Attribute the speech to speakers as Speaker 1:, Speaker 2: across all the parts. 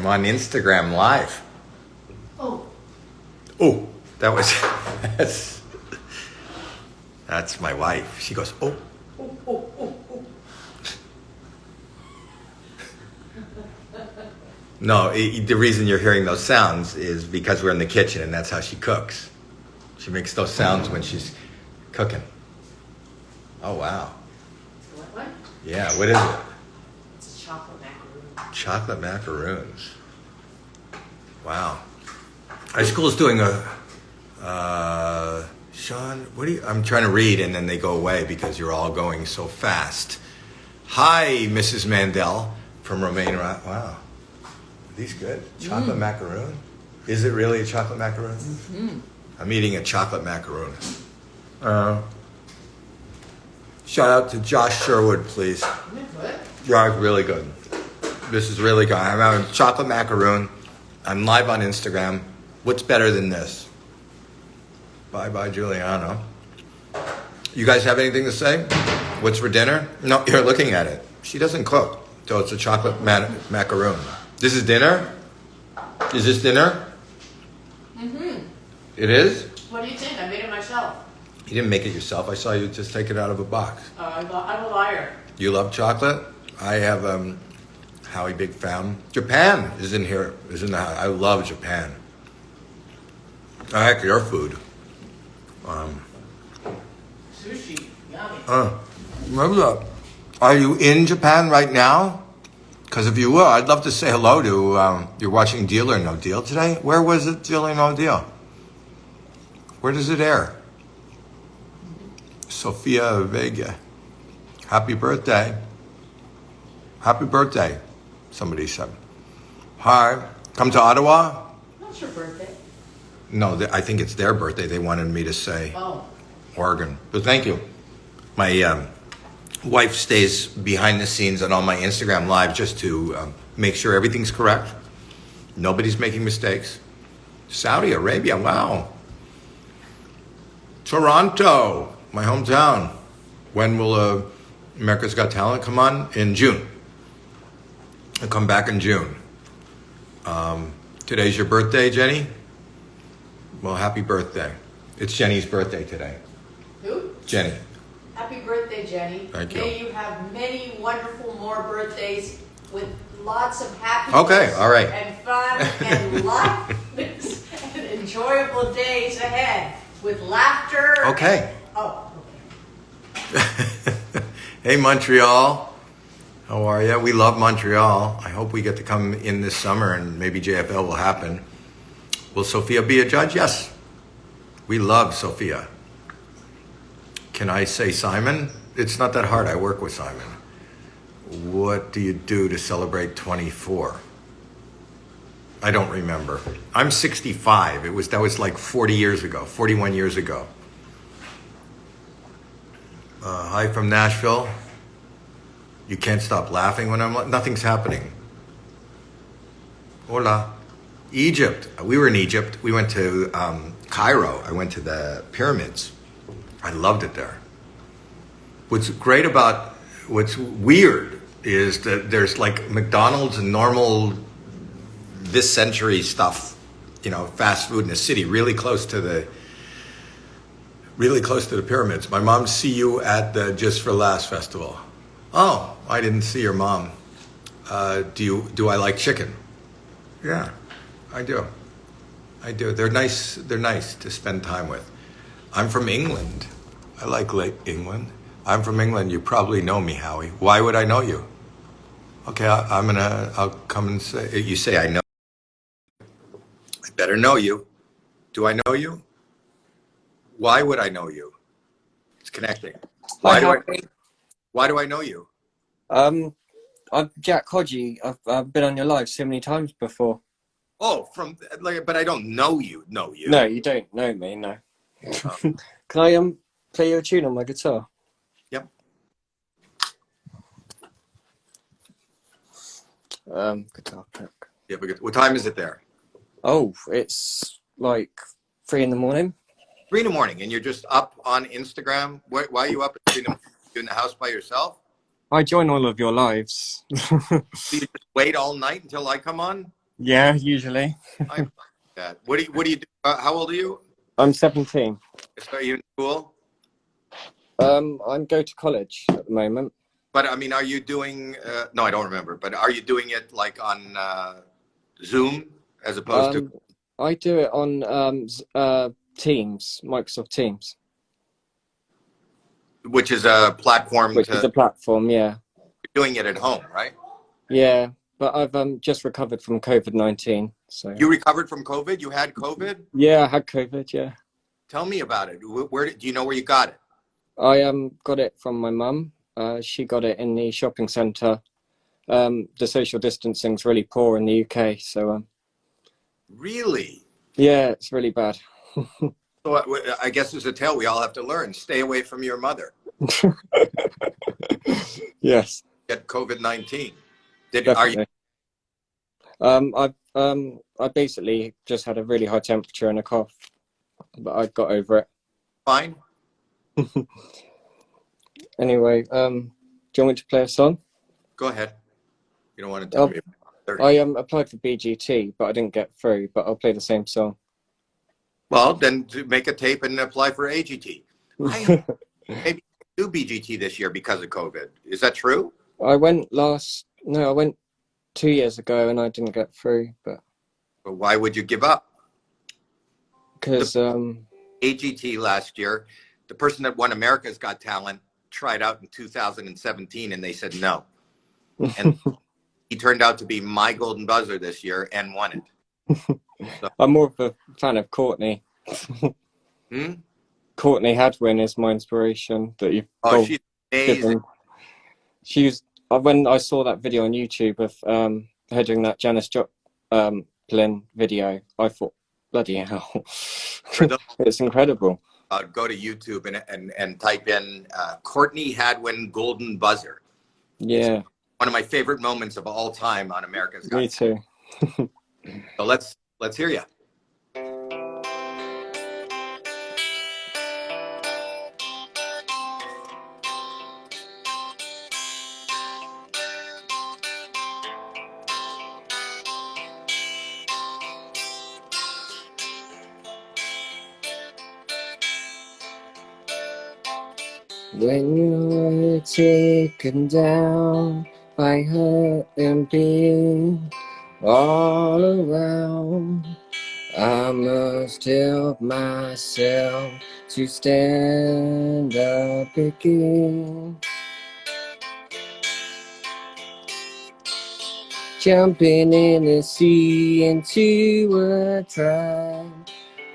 Speaker 1: I'm on Instagram Live.
Speaker 2: Oh.
Speaker 1: Oh, that was that's my wife. She goes, oh.
Speaker 2: Oh, oh, oh, oh.
Speaker 1: No, the reason you're hearing those sounds is because we're in the kitchen and that's how she cooks. She makes those sounds when she's cooking. Oh, wow.
Speaker 2: What?
Speaker 1: Yeah, what is it?
Speaker 2: It's a chocolate macaroon.
Speaker 1: Chocolate macaroons. Wow. Our school's doing Sean, I'm trying to read and then they go away because you're all going so fast. Hi, Mrs. Mandel from Romaine. Wow. Are these good? Chocolate macaroon? Is it really a chocolate macaroon? Mm-hmm. I'm eating a chocolate macaroon. Shout out to Josh Sherwood, please.
Speaker 2: Isn't it good?
Speaker 1: Yeah, it's really good. This is really good. I'm having chocolate macaroon. I'm live on Instagram. What's better than this? Bye, Giuliano. You guys have anything to say? What's for dinner? No, you're looking at it. She doesn't cook, so it's a chocolate macaroon. This is dinner? Is this dinner?
Speaker 2: Mm-hmm.
Speaker 1: It is?
Speaker 2: What do you think? I made it myself.
Speaker 1: You didn't make it yourself. I saw you just take it out of a box.
Speaker 2: I'm a liar.
Speaker 1: You love chocolate? I have Howie, big fan. Japan is in here. Is in the house. I love Japan. I like your food.
Speaker 2: Sushi. Yummy.
Speaker 1: Remember that? Are you in Japan right now? Because if you will, I'd love to say hello to. You're watching Deal or No Deal today. Where was it? Deal or No Deal? Where does it air? Sofia, Vega. Happy birthday. Happy birthday, somebody said. Hi. Come to Ottawa?
Speaker 2: What's your birthday?
Speaker 1: No, I think it's their birthday. They wanted me to say Oregon. But thank you. My wife stays behind the scenes on all my Instagram Live just to make sure everything's correct. Nobody's making mistakes. Saudi Arabia, wow. Toronto, my hometown. When will America's Got Talent come on? In June. I'll come back in June. Today's your birthday, Jenny? Well, happy birthday. It's Jenny's birthday today.
Speaker 2: Who?
Speaker 1: Jenny.
Speaker 2: Happy birthday, Jenny.
Speaker 1: Thank you.
Speaker 2: May you have many wonderful more birthdays with lots of happiness.
Speaker 1: Okay, all right.
Speaker 2: And fun and lightness and enjoyable days ahead with laughter.
Speaker 1: Okay.
Speaker 2: Okay.
Speaker 1: Hey, Montreal. How are you? We love Montreal. I hope we get to come in this summer and maybe JFL will happen. Will Sophia be a judge? Yes. We love Sophia. Can I say Simon? It's not that hard. I work with Simon. What do you do to celebrate 24? I don't remember. I'm 65. That was like 40 years ago, 41 years ago. Hi from Nashville. You can't stop laughing when nothing's happening. Hola. Egypt. We were in Egypt. We went to Cairo. I went to the pyramids. I loved it there. What's weird is that there's like McDonald's and normal this century stuff, fast food in the city, really close to the pyramids. My mom see you at the Just for Laughs festival. Oh, I didn't see your mom. Do I like chicken? Yeah, I do. They're nice to spend time with. I'm from England. I like England. I'm from England. You probably know me, Howie. Why would I know you? Okay, I'll come and say, you say I know. I better know you. Do I know you? Why would I know you? It's connecting. Why do I know you?
Speaker 3: I'm Jack Hodgie. I've been on your live so many times before.
Speaker 1: Oh, but I don't know you. Know you?
Speaker 3: No, you don't know me. No.
Speaker 1: Oh.
Speaker 3: Can I play you a tune on my guitar?
Speaker 1: Yep.
Speaker 3: Guitar pick.
Speaker 1: Yeah, but what time is it there?
Speaker 3: Oh, it's like 3 in the morning.
Speaker 1: 3 in the morning, and you're just up on Instagram. Why are you up at 3 in the morning? You in the house by yourself?
Speaker 3: I join all of your lives.
Speaker 1: Do you just wait all night until I come on?
Speaker 3: Yeah, usually.
Speaker 1: I like that. What do you do? How old are you?
Speaker 3: I'm 17.
Speaker 1: Are you in school?
Speaker 3: I'm going to college at the moment.
Speaker 1: But I mean, are you doing? No, I don't remember. But are you doing it like on Zoom as opposed to?
Speaker 3: I do it on Teams, Microsoft Teams,
Speaker 1: Which is a platform
Speaker 3: which is a platform. Yeah,
Speaker 1: doing it at home, right?
Speaker 3: yeah. But I've just recovered from COVID-19. So
Speaker 1: You recovered from COVID? You had COVID?
Speaker 3: yeah, I had COVID. Yeah,
Speaker 1: Tell me about it. Where do you know where you got it?
Speaker 3: I got it from my mum. She got it in the shopping centre. The social distancing's really poor in the UK, so
Speaker 1: Really?
Speaker 3: yeah, it's really bad.
Speaker 1: So I guess there's a tale we all have to learn. Stay away from your mother.
Speaker 3: Yes,
Speaker 1: Get COVID-19. Are you
Speaker 3: definitely. I basically just had a really high temperature and a cough, but I got over it.
Speaker 1: fine?
Speaker 3: Anyway, do you want me to play a song?
Speaker 1: Go ahead. You don't want to tell me.
Speaker 3: I applied for BGT, but I didn't get through. But I'll play the same song.
Speaker 1: Well, then to make a tape and apply for AGT. I maybe do BGT this year because of COVID. Is that true?
Speaker 3: I went 2 years ago and I didn't get through, but
Speaker 1: Why would you give up?
Speaker 3: because
Speaker 1: AGT last year, the person that won America's Got Talent tried out in 2017 and they said no. And he turned out to be my golden buzzer this year and won it. So,
Speaker 3: I'm more of a fan of Courtney. Courtney Hadwin is my inspiration that you've
Speaker 1: she's amazing.
Speaker 3: She was when I saw that video on YouTube of her doing that Janis Joplin video, I thought, bloody hell, it's incredible.
Speaker 1: Go to YouTube and type in Courtney Hadwin golden buzzer.
Speaker 3: Yeah,
Speaker 1: it's one of my favorite moments of all time on America's Got
Speaker 3: Talent. Me too.
Speaker 1: So let's hear you.
Speaker 3: When you're taken down by hurt and pain all around, I must help myself to stand up again. Jumping in the sea into a tribe.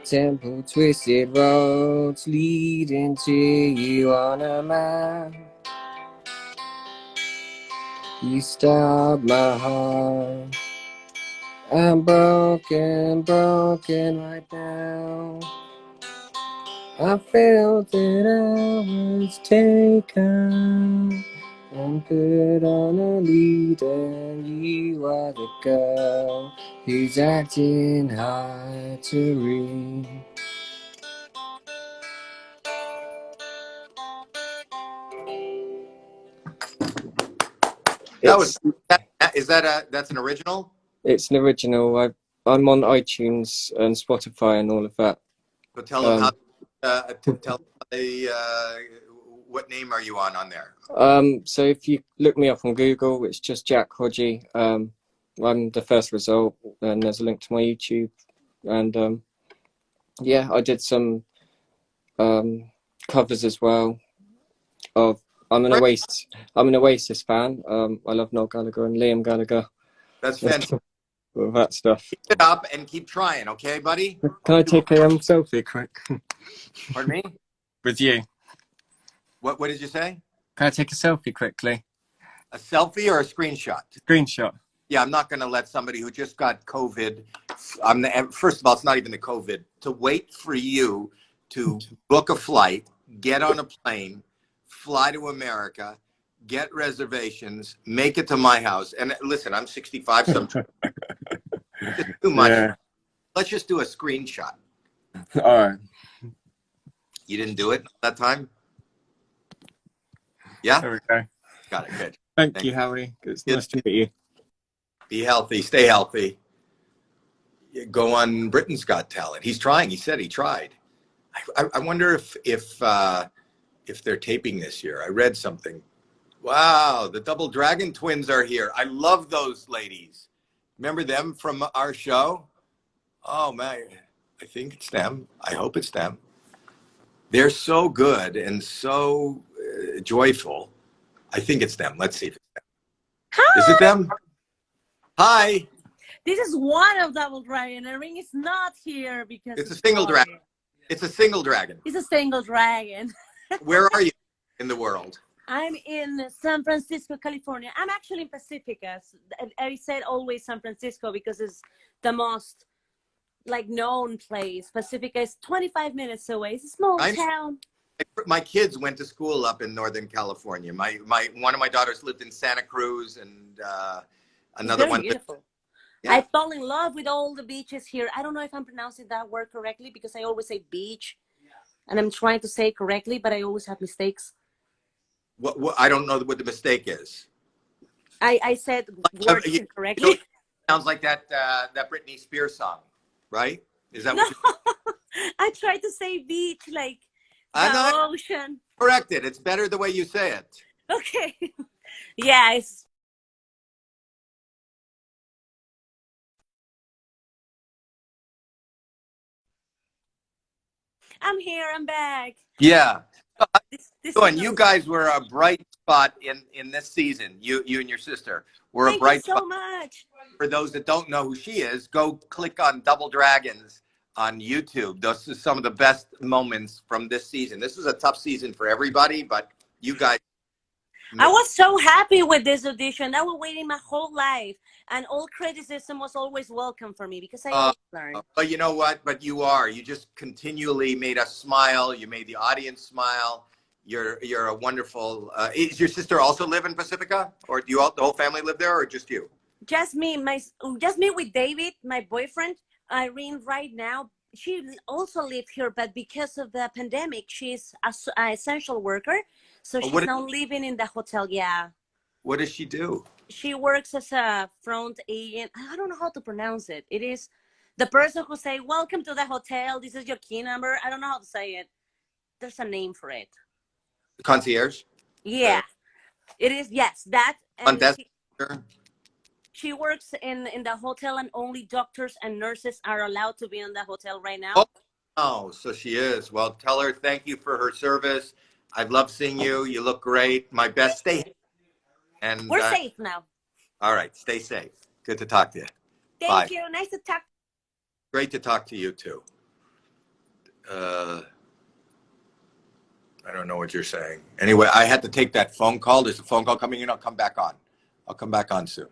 Speaker 3: Temple twisted roads leading to you on a map. You stopped my heart. I'm broken right now. I felt that I was taken and put on a lead, and you are the girl who's acting hard to read.
Speaker 1: That's an original?
Speaker 3: It's an original. I'm on iTunes and Spotify and all of that.
Speaker 1: So tell them what name are you on there?
Speaker 3: So if you look me up on Google, it's just Jack Hodgie. I'm the first result, and there's a link to my YouTube. And yeah, I did some covers as well. I'm an Oasis fan. I love Noel Gallagher and Liam Gallagher.
Speaker 1: That's fantastic.
Speaker 3: All that stuff.
Speaker 1: Keep it up and keep trying, okay, buddy?
Speaker 3: Can I take a selfie quick?
Speaker 1: Pardon me?
Speaker 3: With you.
Speaker 1: What did you say?
Speaker 3: Can I take a selfie quickly?
Speaker 1: A selfie or a screenshot?
Speaker 3: Screenshot.
Speaker 1: Yeah, I'm not going to let somebody who just got COVID. First of all, it's not even the COVID. To wait for you to book a flight, get on a plane, fly to America, get reservations, make it to my house. And listen, I'm 65, so it's too much. Yeah. Let's just do a screenshot.
Speaker 3: All right.
Speaker 1: You didn't do it that time? Yeah?
Speaker 3: There we go.
Speaker 1: Got it. Good.
Speaker 3: Thank you, Howie. It's nice to meet you.
Speaker 1: Be healthy. Stay healthy. go on Britain's Got Talent. He's trying. He said he tried. I wonder if they're taping this year. I read something. Wow, the Double Dragon twins are here. I love those ladies. Remember them from our show? Oh man, I think it's them. I hope it's them. They're so good and so joyful. I think it's them. Let's see if it's them.
Speaker 4: Hi.
Speaker 1: Is it them? Hi.
Speaker 4: This is one of Double Dragon. The ring is not here because
Speaker 1: It's a single dragon. It's a single dragon.
Speaker 4: It's a single dragon.
Speaker 1: Where are you in the world?
Speaker 4: I'm in San Francisco, California. I'm actually in Pacifica. I said always San Francisco because it's the most like known place. Pacifica is 25 minutes away. It's a small town.
Speaker 1: My kids went to school up in Northern California. One of my daughters lived in Santa Cruz, and another one.
Speaker 4: Beautiful.
Speaker 1: Yeah.
Speaker 4: I fell in love with all the beaches here. I don't know if I'm pronouncing that word correctly because I always say beach, and I'm trying to say it correctly, but I always have mistakes.
Speaker 1: What I don't know what the mistake is.
Speaker 4: I said words incorrectly.
Speaker 1: Sounds like that Britney Spears song, right? Is that
Speaker 4: no,
Speaker 1: what
Speaker 4: I tried to say beach like
Speaker 1: the
Speaker 4: ocean.
Speaker 1: Correct it. It's better the way you say it.
Speaker 4: Okay. Yes. I'm here. I'm back.
Speaker 1: Yeah.
Speaker 4: This
Speaker 1: You guys were a bright spot in this season. You and your sister were a bright spot.
Speaker 4: Thank you so much.
Speaker 1: For those that don't know who she is, go click on Double Dragons on YouTube. Those are some of the best moments from this season. This was a tough season for everybody, but you guys.
Speaker 4: I was so happy with this audition. I was waiting my whole life, and all criticism was always welcome for me because I always learn.
Speaker 1: But you know what? But you just continually made us smile. You made the audience smile. You're a wonderful. Is your sister also live in Pacifica, or do the whole family live there, or just you?
Speaker 4: Just me with David, my boyfriend. Irene, right now, she also lives here, but because of the pandemic, she's an essential worker, so she's now living in the hotel. Yeah.
Speaker 1: What does she do?
Speaker 4: She works as a front agent. I don't know how to pronounce it. It is the person who say, "Welcome to the hotel. This is your key number." I don't know how to say it. There's a name for it.
Speaker 1: Concierge?
Speaker 4: Yeah, it is. Yes, that. And she works in the hotel, and only doctors and nurses are allowed to be in the hotel right now.
Speaker 1: Oh, so she is. Well, tell her thank you for her service. I've loved seeing you. You look great. My best. Stay. And
Speaker 4: we're safe now.
Speaker 1: All right. Stay safe. Good to talk to you.
Speaker 4: Thank you. Nice to talk.
Speaker 1: Great to talk to you too. I don't know what you're saying. Anyway, I had to take that phone call. There's a phone call coming in. I'll come back on. I'll come back on soon.